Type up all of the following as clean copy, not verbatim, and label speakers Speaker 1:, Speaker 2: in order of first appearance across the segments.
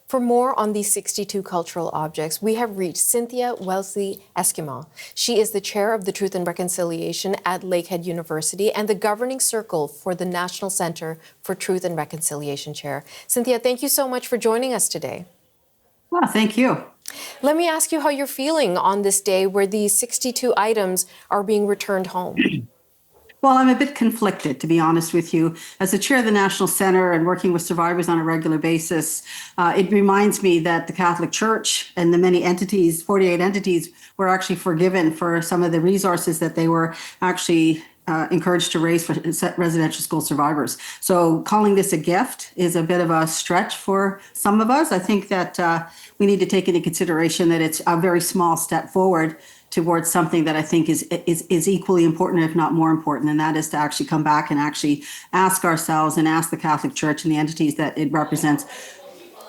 Speaker 1: For more on these 62 cultural objects, we have reached Cynthia Wesley-Esquimaux. She is the chair of the Truth and Reconciliation at Lakehead University and the governing circle for the National Center for Truth and Reconciliation chair. Cynthia, thank you so much for joining us today.
Speaker 2: Well, thank you.
Speaker 1: Let me ask you how you're feeling on this day where these 62 items are being returned home.
Speaker 2: Well, I'm a bit conflicted, to be honest with you. As the chair of the National Center and working with survivors on a regular basis, it reminds me that the Catholic Church and the many entities, 48 entities, were actually forgiven for some of the resources that they were actually encouraged to raise for residential school survivors. So calling this a gift is a bit of a stretch for some of us. I think that we need to take into consideration that it's a very small step forward towards something that I think is equally important, if not more important, and that is to actually come back and actually ask ourselves and ask the Catholic Church and the entities that it represents,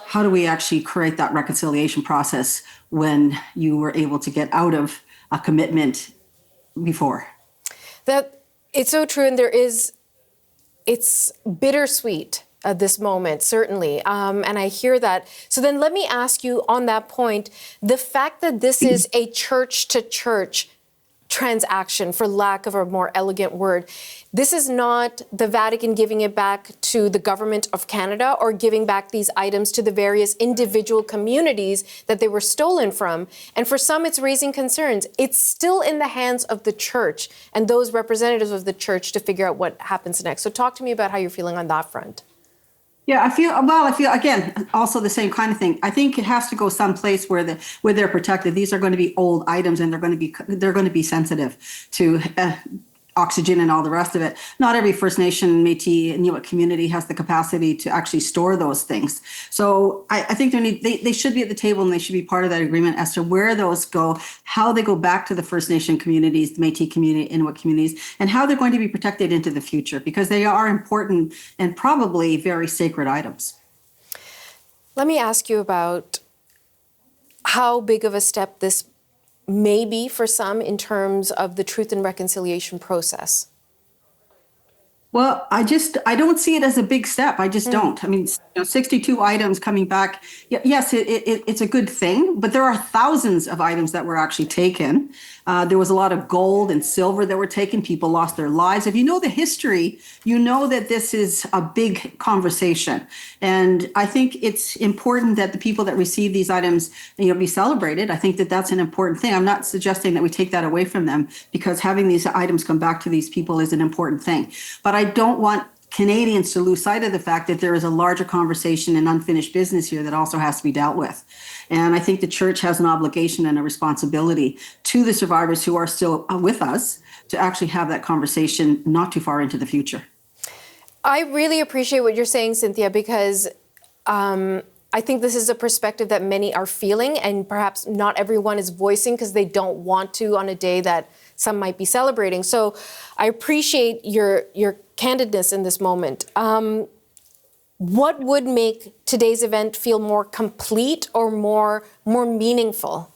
Speaker 2: how do we actually create that reconciliation process when you were able to get out of a commitment before?
Speaker 1: That it's so true, and it's bittersweet at this moment, certainly. And I hear that. So then let me ask you on that point, the fact that this is a church-to-church transaction, for lack of a more elegant word, this is not the Vatican giving it back to the government of Canada or giving back these items to the various individual communities that they were stolen from. And for some, it's raising concerns. It's still in the hands of the church and those representatives of the church to figure out what happens next. So talk to me about how you're feeling on that front.
Speaker 2: Yeah, I feel again, also the same kind of thing. I think it has to go someplace where they're protected. These are going to be old items, and they're going to be sensitive to oxygen and all the rest of it. Not every First Nation, Métis, and Inuit community has the capacity to actually store those things. So I think they should be at the table, and they should be part of that agreement as to where those go, how they go back to the First Nation communities, the Métis community, Inuit communities, and how they're going to be protected into the future, because they are important and probably very sacred items.
Speaker 1: Let me ask you about how big of a step this maybe for some in terms of the truth and reconciliation process.
Speaker 2: Well, I don't see it as a big step. I just don't. I mean, 62 items coming back. Yes, it's a good thing, but there are thousands of items that were actually taken. There was a lot of gold and silver that were taken. People lost their lives. If you know the history, you know that this is a big conversation. And I think it's important that the people that receive these items, be celebrated. I think that that's an important thing. I'm not suggesting that we take that away from them, because having these items come back to these people is an important thing. But I don't want Canadians to lose sight of the fact that there is a larger conversation and unfinished business here that also has to be dealt with. And I think the church has an obligation and a responsibility to the survivors who are still with us to actually have that conversation not too far into the future.
Speaker 1: I really appreciate what you're saying, Cynthia, because I think this is a perspective that many are feeling, and perhaps not everyone is voicing because they don't want to on a day that some might be celebrating. So I appreciate your candidness in this moment. What would make today's event feel more complete or more meaningful?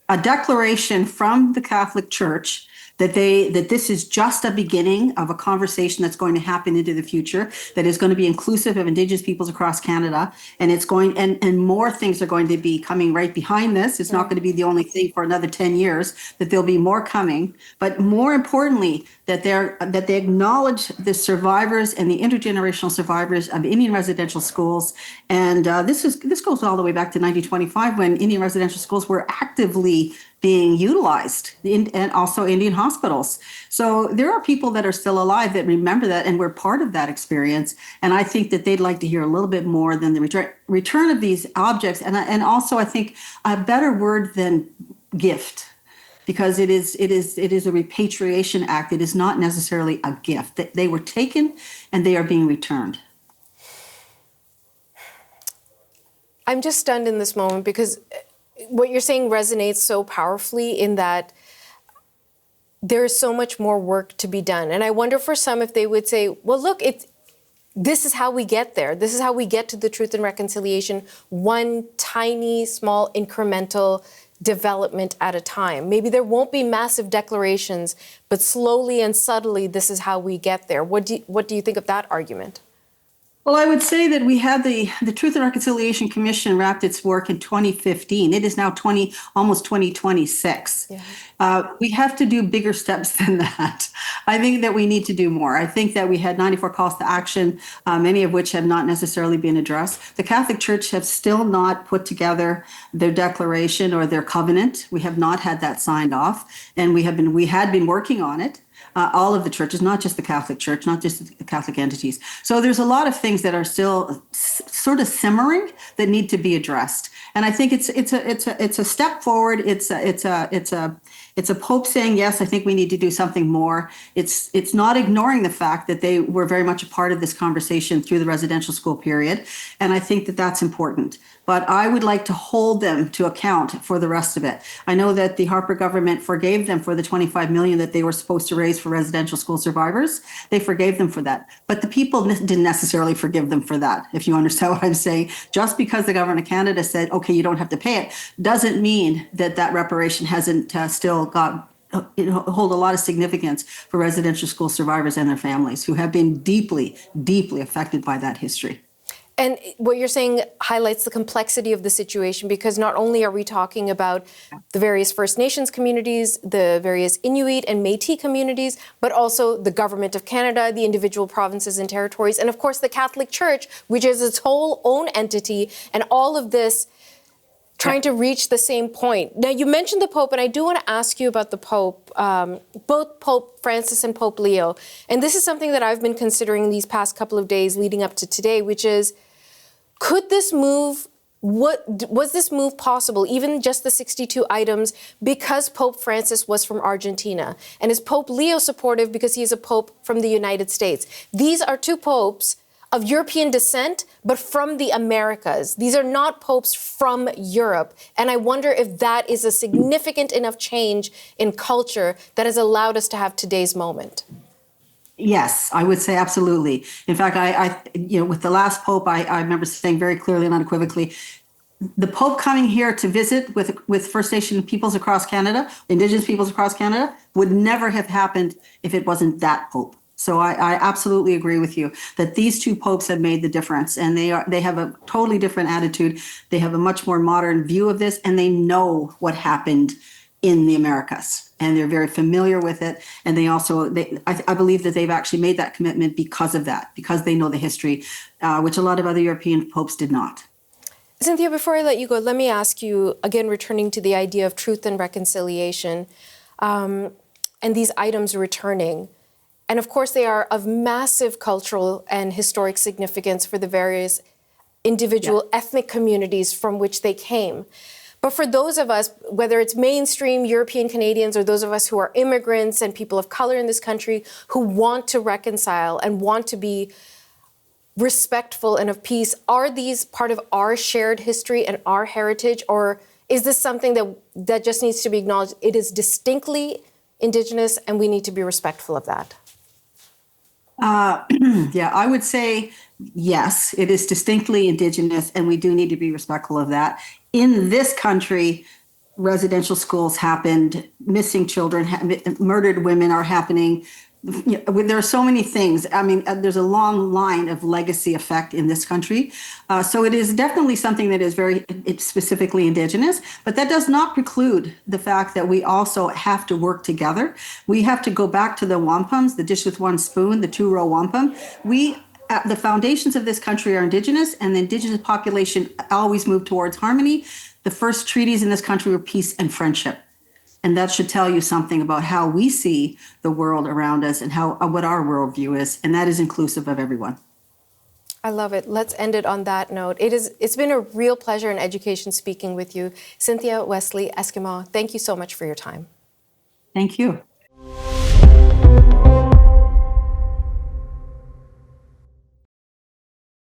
Speaker 2: A declaration from the Catholic Church that this is just a beginning of a conversation that's going to happen into the future, that is going to be inclusive of Indigenous peoples across Canada, and it's going and more things are going to be coming right behind this. It's not going to be the only thing for another 10 years, that there'll be more coming, but more importantly, that they acknowledge the survivors and the intergenerational survivors of Indian residential schools. And this goes all the way back to 1925, when Indian residential schools were actively being utilized, and also Indian hospitals. So there are people that are still alive that remember that, and we're part of that experience. And I think that they'd like to hear a little bit more than the return of these objects. And also, I think a better word than gift, because it is a repatriation act. It is not necessarily a gift. They were taken and they are being returned.
Speaker 1: I'm just stunned in this moment, because what you're saying resonates so powerfully in that there is so much more work to be done. And I wonder for some if they would say, well, look, this is how we get there. This is how we get to the truth and reconciliation, one tiny, small, incremental development at a time. Maybe there won't be massive declarations, but slowly and subtly, this is how we get there. What do you think of that argument?
Speaker 2: Well, I would say that we had the Truth and Reconciliation Commission wrapped its work in 2015. It is now almost 2026.
Speaker 1: Yeah.
Speaker 2: We have to do bigger steps than that. I think that we need to do more. I think that we had 94 calls to action, many of which have not necessarily been addressed. The Catholic Church have still not put together their declaration or their covenant. We have not had that signed off, and we had been working on it. All of the churches, not just the Catholic Church, not just the Catholic entities. So there's a lot of things that are still sort of simmering that need to be addressed. And I think it's a step forward. It's a Pope saying, yes, I think we need to do something more. It's not ignoring the fact that they were very much a part of this conversation through the residential school period. And I think that that's important. But I would like to hold them to account for the rest of it. I know that the Harper government forgave them for the $25 million that they were supposed to raise for residential school survivors. They forgave them for that. But the people didn't necessarily forgive them for that, if you understand what I'm saying. Just because the government of Canada said, okay, you don't have to pay it, doesn't mean that that reparation hasn't still got hold a lot of significance for residential school survivors and their families who have been deeply, deeply affected by that history.
Speaker 1: And what you're saying highlights the complexity of the situation, because not only are we talking about the various First Nations communities, the various Inuit and Métis communities, but also the Government of Canada, the individual provinces and territories, and of course the Catholic Church, which is its whole own entity, and all of this trying to reach the same point. Now, you mentioned the Pope, and I do want to ask you about the Pope, both Pope Francis and Pope Leo. And this is something that I've been considering these past couple of days leading up to today, which is, could this move, was this move possible, even just the 62 items, because Pope Francis was from Argentina? And is Pope Leo supportive because he is a Pope from the United States? These are two popes of European descent, but from the Americas. These are not popes from Europe. And I wonder if that is a significant enough change in culture that has allowed us to have today's moment.
Speaker 2: Yes, I would say absolutely. In fact, I with the last Pope, I remember saying very clearly and unequivocally, the Pope coming here to visit with First Nation peoples across Canada, Indigenous peoples across Canada, would never have happened if it wasn't that Pope. So I absolutely agree with you that these two popes have made the difference, and they have a totally different attitude. They have a much more modern view of this, and they know what happened in the Americas, and they're very familiar with it. And I believe that they've actually made that commitment because of that, because they know the history, which a lot of other European popes did not.
Speaker 1: Cynthia, before I let you go, let me ask you, again, returning to the idea of truth and reconciliation, and these items returning. And of course, they are of massive cultural and historic significance for the various individual ethnic communities from which they came. But for those of us, whether it's mainstream European Canadians or those of us who are immigrants and people of color in this country who want to reconcile and want to be respectful and of peace, are these part of our shared history and our heritage? Or is this something that just needs to be acknowledged? It is distinctly Indigenous, and we need to be respectful of that.
Speaker 2: Yeah, I would say yes, it is distinctly Indigenous, and we do need to be respectful of that. In this country, residential schools happened, missing children, murdered women are happening. There are so many things. I mean, there's a long line of legacy effect in this country. So it is definitely something that is it's specifically Indigenous, but that does not preclude the fact that we also have to work together. We have to go back to the wampums, the dish with one spoon, the two-row wampum. The foundations of this country are Indigenous, and the Indigenous population always moved towards harmony. The first treaties in this country were peace and friendship. And that should tell you something about how we see the world around us and what our worldview is. And that is inclusive of everyone.
Speaker 1: I love it. Let's end it on that note. It's been a real pleasure and education speaking with you. Cynthia Wesley-Esquimaux, thank you so much for your time.
Speaker 2: Thank you.